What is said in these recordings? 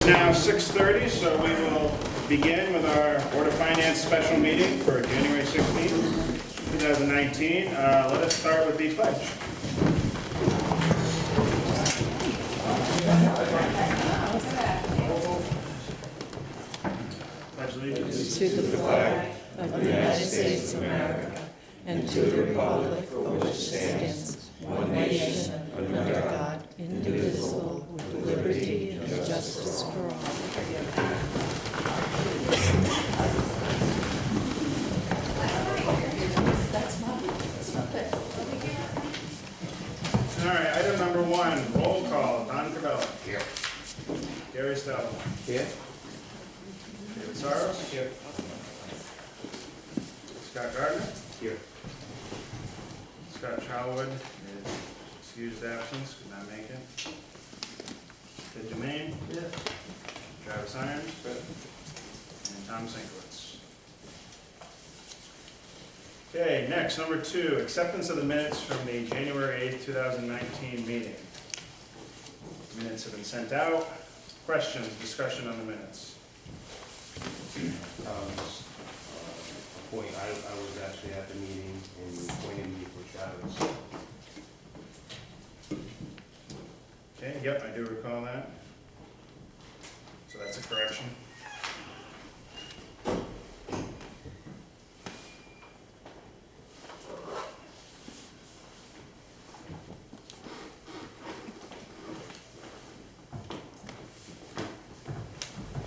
Now 6:30, so we will begin with our Board of Finance special meeting for January 16th, 2019. Let us start with the pledge. Pledge allegiance to the flag of the United States of America and to the republic for which it stands, one nation, under God, indivisible, with liberty and justice for all. All right, item number 1, roll call. Don Cabela. Here. Gary Stella. Here. David Saros. Here. Scott Gardner. Here. Scott Charlwood is excused absence, could not make it. Ted Jermaine. Yeah. Travis Irons. And Tom Sinkowitz. Okay, next, number 2, acceptance of the minutes from the January 8th, 2019 meeting. Minutes have been sent out. Questions, discussion on the minutes? Point, I was actually at the meeting and you appointed me for Travis. Okay, yep, I do recall that. So that's a correction.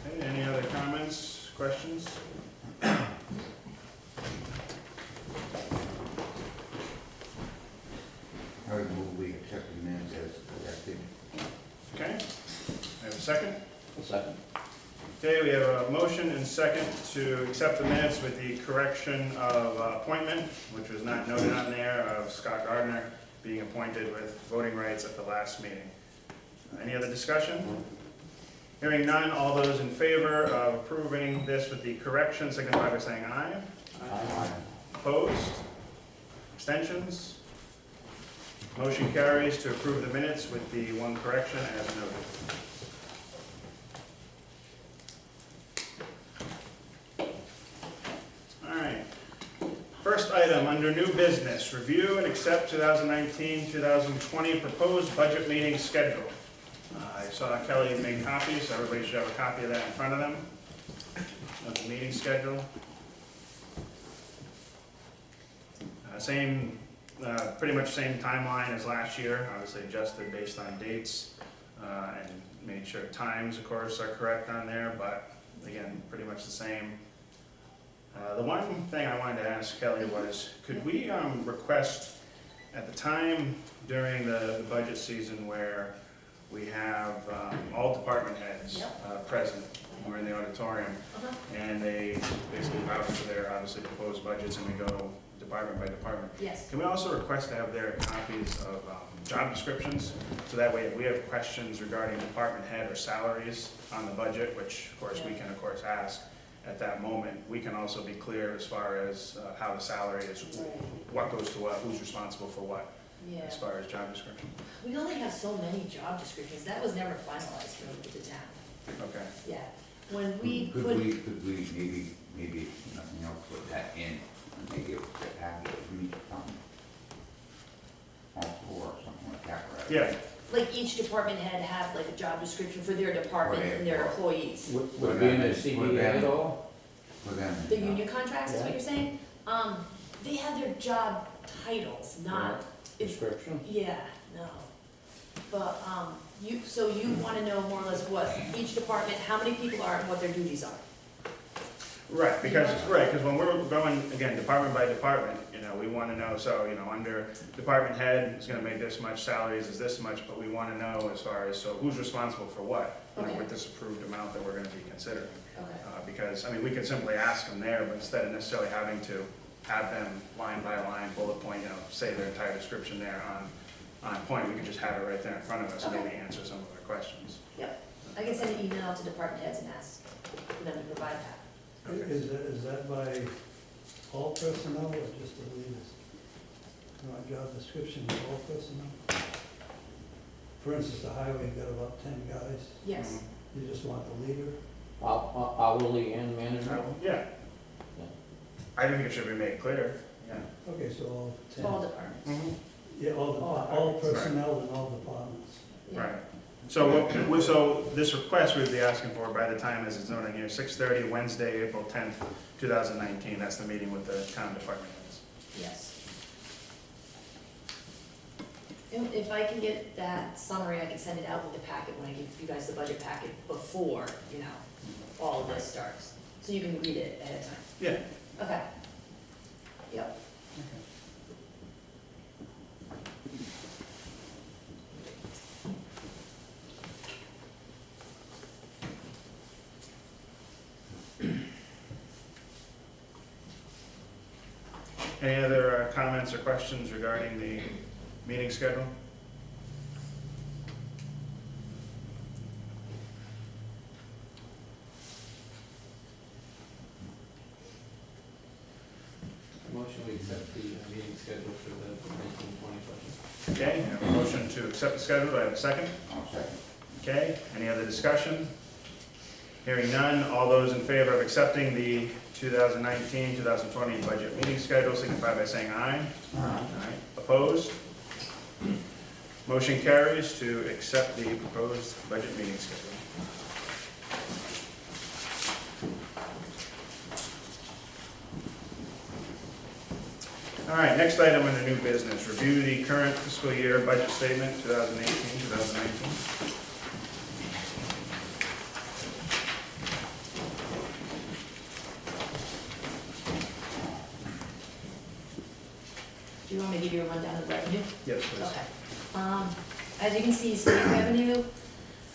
Okay, any other comments, questions? I would move we accept the minutes as corrected. Okay, I have a second? Second. Okay, we have a motion and second to accept the minutes with the correction of appointment, which was not noted on there, of Scott Gardner being appointed with voting rights at the last meeting. Any other discussion? Hearing none, all those in favor of approving this with the correction, signify by saying aye. Aye. Opposed? Abstentions? Motion carries to approve the minutes with the one correction as noted. All right. First item, under new business, review and accept 2019-2020 proposed budget meeting schedule. I saw Kelly make copies, so everybody should have a copy of that in front of them, of the meeting schedule. Pretty much same timeline as last year, obviously adjusted based on dates, and made sure times, of course, are correct on there, but again, pretty much the same. The one thing I wanted to ask Kelly was, could we request, at the time during the budget season where we have all department heads present, we're in the auditorium, and they basically vouch for their obviously proposed budgets, and we go department by department. Yes. Can we also request to have their copies of job descriptions, so that way if we have questions regarding department head or salaries on the budget, which of course we can of course ask at that moment, we can also be clear as far as how the salary is, what goes to what, who's responsible for what, Yeah. as far as job description. We only have so many job descriptions. That was never finalized really with the town. Okay. Yeah. When we Could put, we maybe, if nothing else, put that in and make it a package for each department? Also, or something like that, right? Yeah, like each department head have like a job description for their department and their employees. Would it be in the CBA at all? For them. The union contracts is what you're saying? They have their job titles, not, it's, Description? yeah, no. But, so you wanna know more or less what each department, how many people are and what their duties are? right, because when we're going, again, department by department, we want to know, so, under department head is going to make this much, salaries is this much, but we want to know as far as, so who's responsible for what, Okay. with this approved amount that we're going to be considering. Okay. Because, we can simply ask them there, but instead of necessarily having to have them line by line, bullet point, say their entire description there on point, we could just have it right there in front of us and maybe answer some of our questions. Yep. I can send an email to department heads and ask for them to provide that. Is that by all personnel or just the leaders? Job description of all personnel? For instance, the highway got about 10 guys. Yes. You just want the leader? Hourly and manager? Yeah. I think it should be made clear, yeah. Okay, so all 10. All departments. Yeah, all All personnel and all departments. Yeah. Right. So this request we'd be asking for by the time, as it's noted here, 6:30, Wednesday, April 10th, 2019. That's the meeting with the town department heads. Yes. And if I can get that summary, I can send it out with the packet when I give you guys the budget packet before, you know, all of this starts. So you can read it ahead of time. Yeah. Okay. Yep. Any other comments or questions regarding the meeting schedule? Motion we accept the meeting schedule for the 1920 budget. Okay, I have a motion to accept the schedule. Do I have a second? I'll second. Okay, any other discussion? Hearing none, all those in favor of accepting the 2019-2020 budget meeting schedule signify by saying aye. Aye. Opposed? Motion carries to accept the proposed budget meeting schedule. All right, next item under new business, review the current fiscal year budget statement, 2018-2019. Do you want me to give you a rundown of revenue? Yes, please. Okay. As you can see, state revenue,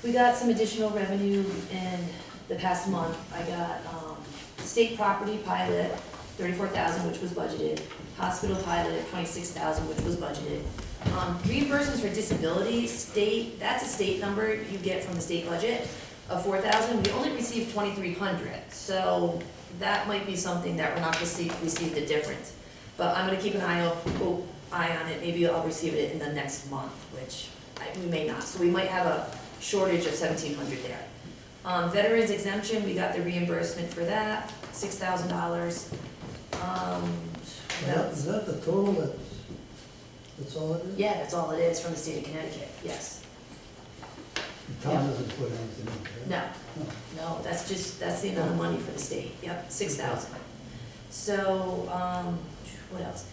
we got some additional revenue in the past month. I got, state property pilot, 34,000, which was budgeted. Hospital pilot, 26,000, which was budgeted. Reimbursements for disability, state, that's a state number you get from the state budget of 4,000. We only received 2,300, so that might be something that we're not gonna receive the difference. But I'm gonna keep an eye on it, maybe I'll receive it in the next month, which we may not. So we might have a shortage of 1,700 there. Veterans exemption, we got the reimbursement for that, $6,000. What else? Is that the total that's all it is? Yeah, that's all it is from the state of Connecticut, yes. The town doesn't put anything in there? No, no, that's the amount of money for the state, yep, 6,000. So, what else?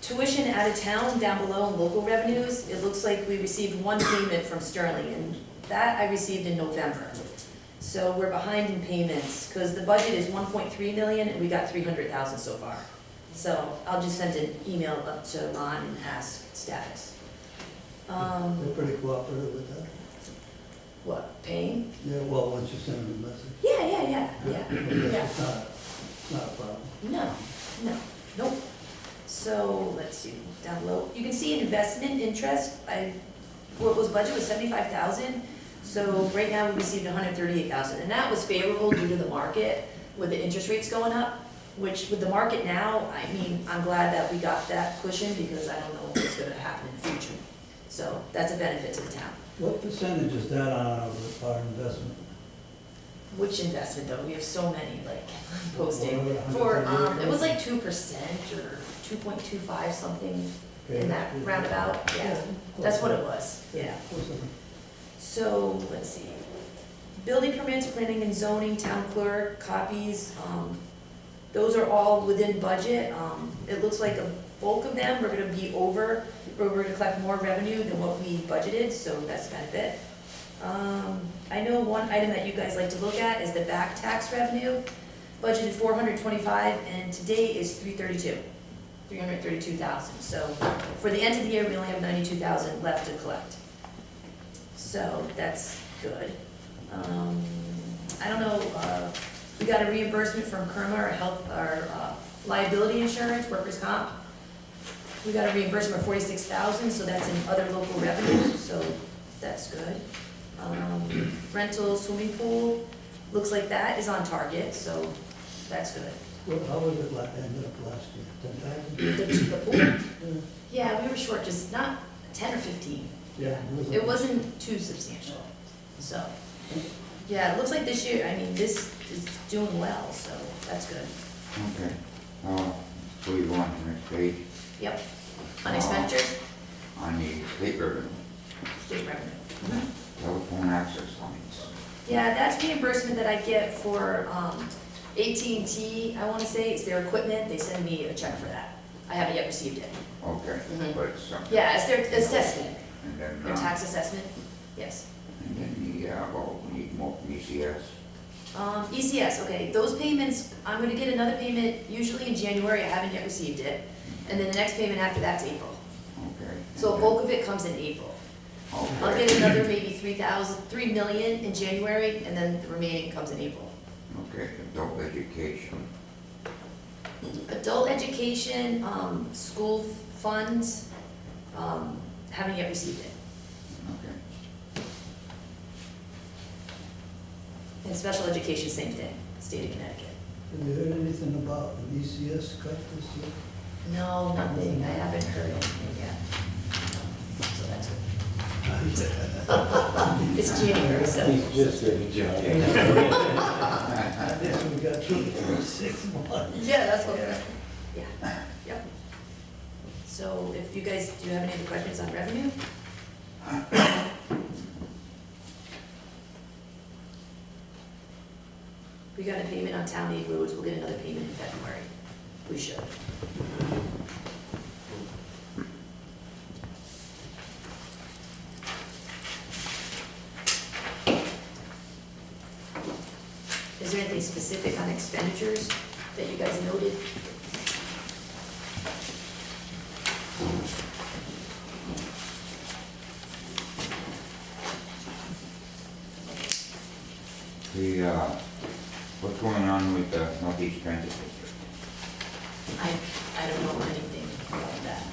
Tuition out of town, down below in local revenues, it looks like we received one payment from Sterling, and that I received in November. So we're behind in payments, because the budget is 1.3 million, and we got 300,000 so far. So I'll just send an email up to Ron and ask status. They're pretty cooperative with that? What, paying? Yeah, well, once you send them a message. Yeah. It's not a problem. No, nope. So, let's see, down below, you can see investment interest, what was budget was 75,000, so right now we received 138,000, and that was favorable due to the market, with the interest rates going up, which with the market now, I mean, I'm glad that we got that cushion, because I don't know what's gonna happen in the future. So, that's a benefit to the town. What percentage is that on our investment? Which investment though, we have so many, like, posting, Whatever, for, 138. it was like 2% or 2.25 something Okay, in that roundabout, yeah, that's what it was, yeah. Close enough. So, let's see, building permits, planning and zoning, town clerk, copies, those are all within budget. It looks like a bulk of them, we're gonna be over, we're gonna collect more revenue than what we budgeted, so that's a benefit. I know one item that you guys like to look at is the back tax revenue, budgeted 425, and today is 332,000. So for the end of the year, we only have 92,000 left to collect. So that's good. I don't know, we got a reimbursement from Kerma, our liability insurance, workers' comp. We got a reimbursement of 46,000, so that's in other local revenue, so that's good. Rental, swimming pool, looks like that is on target, so that's good. Well, how was it ended up last year, 10,000? The pool, yeah, we were short, just not 10 or 15. Yeah. It wasn't too substantial, so. Yeah, it looks like this year, I mean, this is doing well, so that's good. Okay, so we go on to the next page, Yep. On expenditures, on the state revenue, state revenue. telephone access lines. Yeah, that's reimbursement that I get for, AT&T, I wanna say, it's their equipment, they send me a check for that. I haven't yet received it. Okay, Mhm. but it's something. Yeah, it's their assessment, And then, their tax assessment, yes. and then well, we need more from ECS. ECS, okay, those payments, I'm gonna get another payment usually in January, I haven't yet received it. And then the next payment after that's April. Okay. So a bulk of it comes in April. I'll Okay, get another maybe 3 million in January, and then the remaining comes in April. okay, adult education, Adult education, school funds, haven't yet received it. okay. And special education, same thing, state of Connecticut. Have you heard anything about an ECS cut this year? No, nothing, I haven't heard anything yet. So that's it. It's January, so. He's just getting job. I guess we got 2 for 6 months. Yeah, that's what, yeah, yep. So if you guys, do you have any other questions on revenue? We got a payment on town aid roads, we'll get another payment in February. We should. Is there anything specific on expenditures that you guys noted? What's going on with the Northeast Transit District? I don't know anything about that.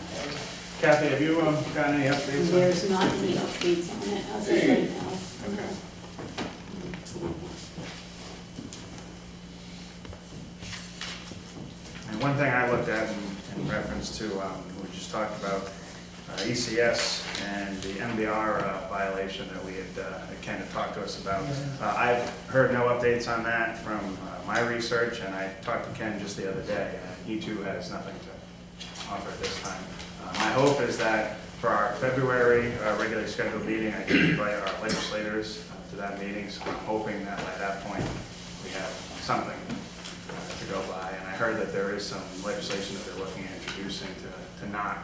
Kathy, have you got any updates? on- There's not any updates on it as of right now. Okay. And one thing I looked at in reference to, we just talked about ECS and the MBR violation that we had, that Ken had talked to us about. I've heard no updates on that from my research, and I talked to Ken just the other day, and he too has nothing to offer at this time. My hope is that for our February regularly scheduled meeting, I can invite our legislators to that meeting, so I'm hoping that by that point, we have something to go by. And I heard that there is some legislation that they're looking at introducing to not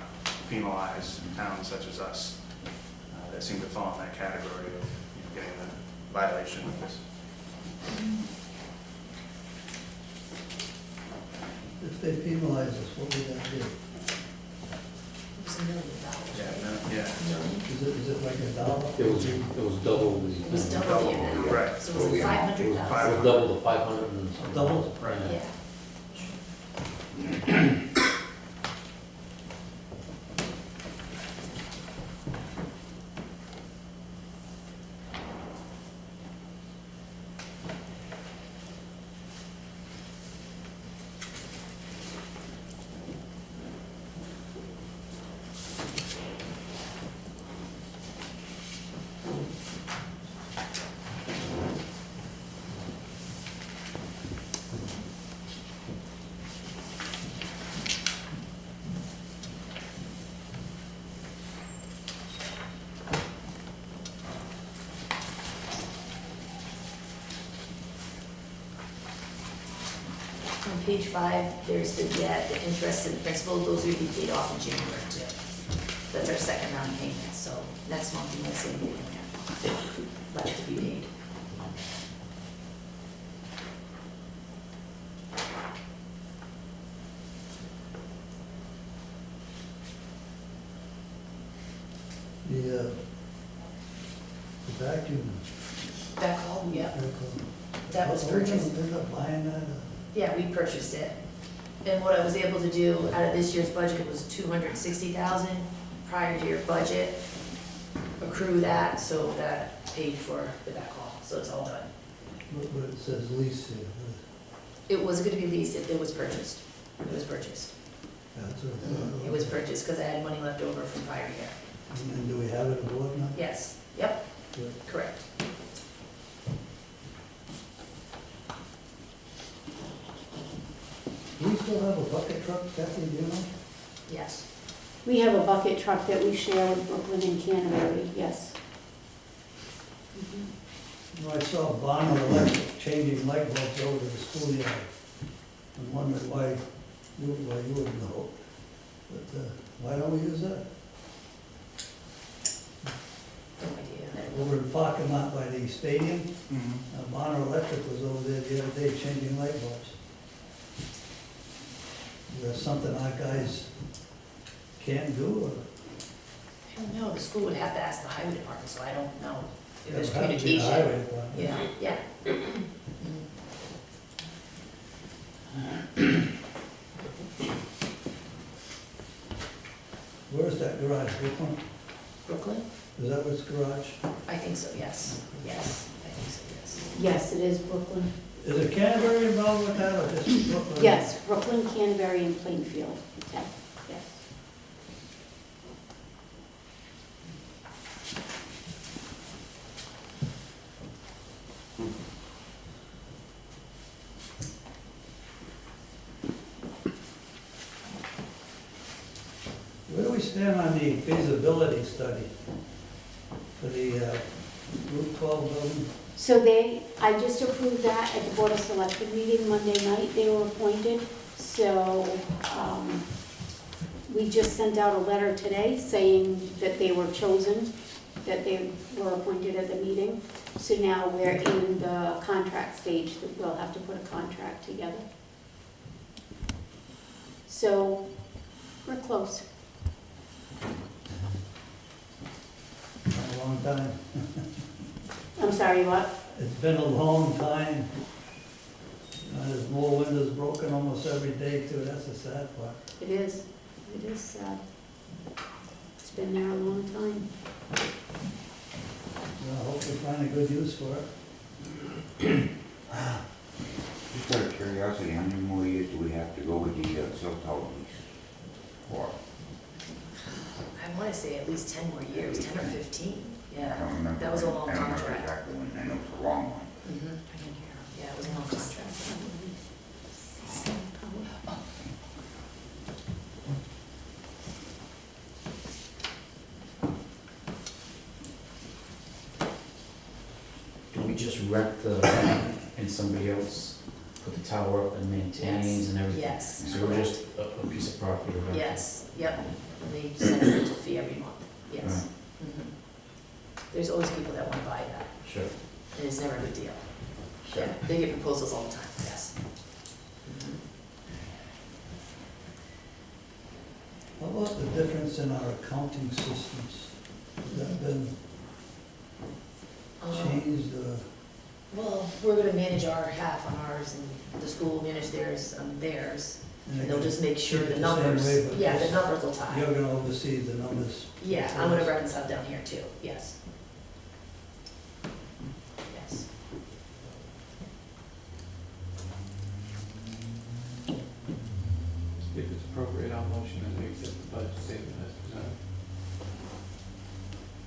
penalize towns such as us that seem to fall in that category of getting the violation of this. If they penalize us, what would that be? It was $1 million. Yeah. Million? Is it like $1? It was double the. It was double the amount. Right. So it was like It was 500,000. double the 500 and something. Double? Right. Yeah. On page 5, there's the debt, the interest and the principal, those will be paid off in January too. That's our second round of payments, so next month you won't see anything in there left to be paid. The vacuum. Backhaul, yeah, Backhoe. that was Are we gonna purchased. end up buying that? Yeah, we purchased it. And what I was able to do out of this year's budget was 260,000 prior to your budget. Accrue that, so that paid for the backhaul, so it's all done. But it says lease here. It was gonna be leased if it was purchased. It was purchased. That's what I thought. It was purchased because I had money left over from prior year. And do we have it aboard now? Yes, yep, Good. correct. still have a bucket truck, Kathy, do you know? Yes. We have a bucket truck that we share with Brooklyn and Canterbury, yes. You know, I saw Bonner Electric changing light bulbs over to the schoolyard. I'm wondering why you wouldn't know. But, why don't we use that? No idea. Over in the parking lot by the stadium, Mhm. Bonner Electric was over there the other day changing light bulbs. Is that something our guys can't do, or? I don't know, the school would have to ask the highway department, so I don't know if there's It would have to be the communication. highway department. Yeah, yeah. Where's that garage, Brooklyn? Brooklyn? Is that what's garage? I think so, yes. Yes, I think so, yes. Yes, it is Brooklyn. Is it Canterbury involved with that, or just Brooklyn? Yes, Brooklyn, Canterbury, and Plainfield, okay, yes. Where do we stand on the feasibility study for the Route 12 building? So I just approved that at the Board of Selectmen meeting Monday night, they were appointed. So, we just sent out a letter today saying that they were chosen, that they were appointed at the meeting. So now we're in the contract stage, that we'll have to put a contract together. So, we're close. Been a long time. I'm sorry, what? It's been a long time. There's more windows broken almost every day too, that's the sad part. It is sad. It's been there a long time. Well, I hope we find a good use for it. Just out of curiosity, how many more years do we have to go with the cell tower lease for? I wanna say at least 10 more years, 10 or 15, I yeah. don't remember. That was a long I don't remember contract. exactly when, I know it's a long one. Mhm. Yeah, it was a long contract. Do we just rent the, and somebody else put the tower up and maintains and everything? Yes. So we're just a piece of property rented? Yes, yep, and they send a rental fee every month, yes. Mhm. There's always people that wanna buy that, Sure, and it's never a good deal. sure. Yeah, they get proposals all the time, yes. Mhm. How about the difference in our accounting systems? Has that been changed? Well, we're gonna manage our half on ours, and the school will manage theirs on theirs, and they'll just make sure keep the it the same numbers, way, but yeah, the just- numbers will tie. You're gonna oversee the numbers? Yeah, I'm gonna reconcile down here too, yes. Yes. If it's appropriate, I'll motion that we accept the budget statement as presented.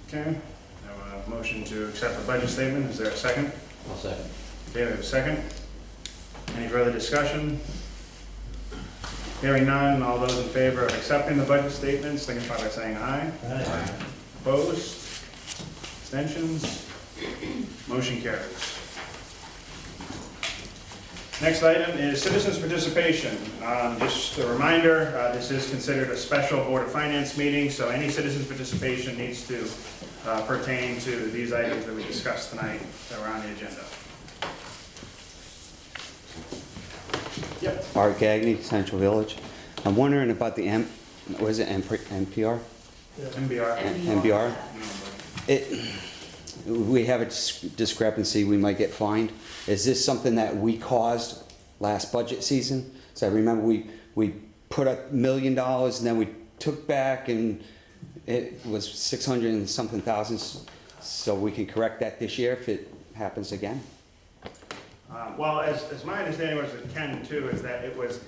Okay, I have a motion to accept the budget statement, is there a second? I'll second. Okay, we have a second. Any further discussion? Hearing none, all those in favor of accepting the budget statement, signify by saying aye. Aye. Opposed? Abstentions? Motion carries. Next item is citizens' participation. Just a reminder, this is considered a special Board of Finance meeting, so any citizens' participation needs to pertain to these items that we discussed tonight that were on the agenda. Yep. Art Gagny, Central Village. I'm wondering about the was it NPR? MBR. NBR? We have a discrepancy, we might get fined. Is this something that we caused last budget season? So I remember we put $1 million and then we took back and it was 600 and something thousand. So we can correct that this year if it happens again? Well, as my understanding was with Ken too, is that it was,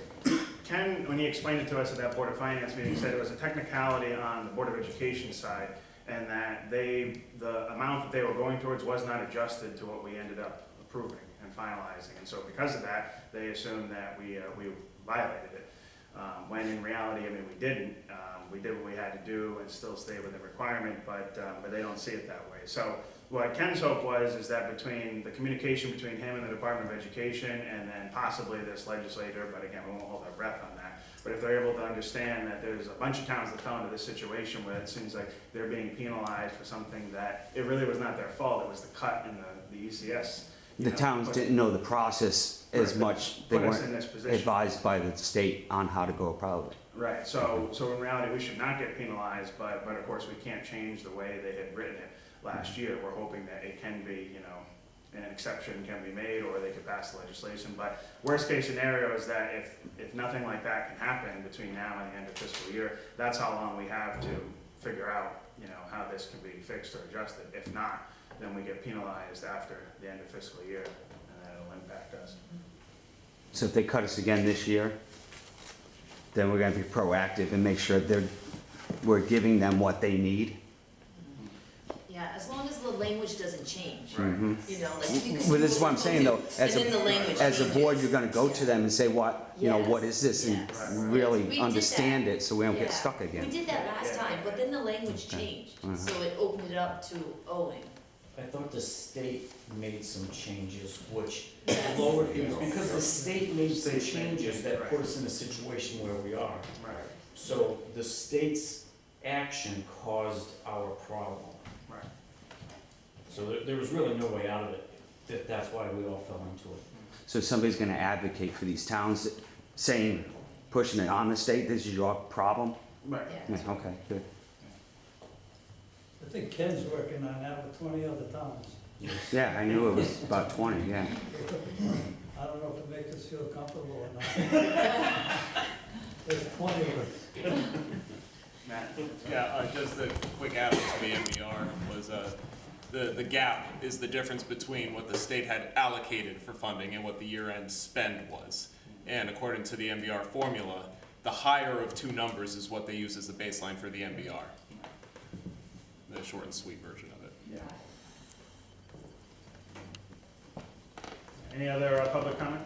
Ken, when he explained it to us at that Board of Finance meeting, said it was a technicality on the Board of Education side, and that the amount that they were going towards was not adjusted to what we ended up approving. and finalizing. And so because of that, they assumed that we violated it. When in reality, I mean, we didn't. We did what we had to do and still stay within the requirement, but they don't see it that way. So what Ken's hope was is that between the communication between him and the Department of Education and then possibly this legislator, but again, we won't hold our breath on that. But if they're able to understand that there's a bunch of towns that fell into this situation where it seems like they're being penalized for something that it really was not their fault, it was the cut in the ECS. The towns didn't know the process as Right, much. They put us in weren't this position. advised by the state on how to go about it. Right, so in reality, we should not get penalized, but of course, we can't change the way they had written it last year. We're hoping that it can be, you know, an exception can be made, or they could pass the legislation. But worst case scenario is that if nothing like that can happen between now and the end of fiscal year, that's how long we have to figure out, you know, how this can be fixed or adjusted. If not, then we get penalized after the end of fiscal year, and that will impact us. So if they cut us again this year, then we're gonna be proactive and make sure we're giving them what they need. Yeah, as long as the language doesn't change, Mhm. you know, like you can. Well, this is what I'm saying though, And then the language as a board, changes. you're gonna go to them and say, what, you know, what is this? Yes, yes. We really did understand that. it, so we don't get Yeah. stuck We again. did that last time, but then the language changed, so it opened it up to owing. I thought the state made some changes which Yes. lowered, it was because the state made some changes that Right. put us in a situation where we are. Right, So the state's action caused our problem. right. So there was really no way out of it. That's why we all fell into it. So somebody's gonna advocate for these towns, saying, pushing it on the state, this is your problem? Right. Yeah. Yeah, okay, good. I think Ken's working on that with 20 other towns. Yeah, I knew it was about 20, yeah. I don't know if it makes us feel comfortable or not. There's 20 of us. Matt? Yeah, just a quick add to the MBR was, the gap is the difference between what the state had allocated for funding and what the year-end spend was. And according to the MBR formula, the higher of two numbers is what they use as the baseline for the MBR. The short and sweet version of it. Yeah. Any other public comment?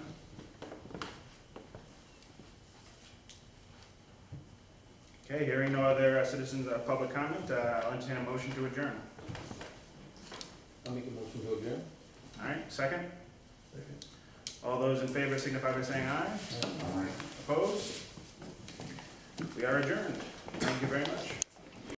Okay, hearing no other citizens' public comment, I'll entertain a motion to adjourn. I'll make a motion to adjourn. All right, second? Second. All those in favor signify by saying aye. Opposed? We are adjourned. Thank you very much.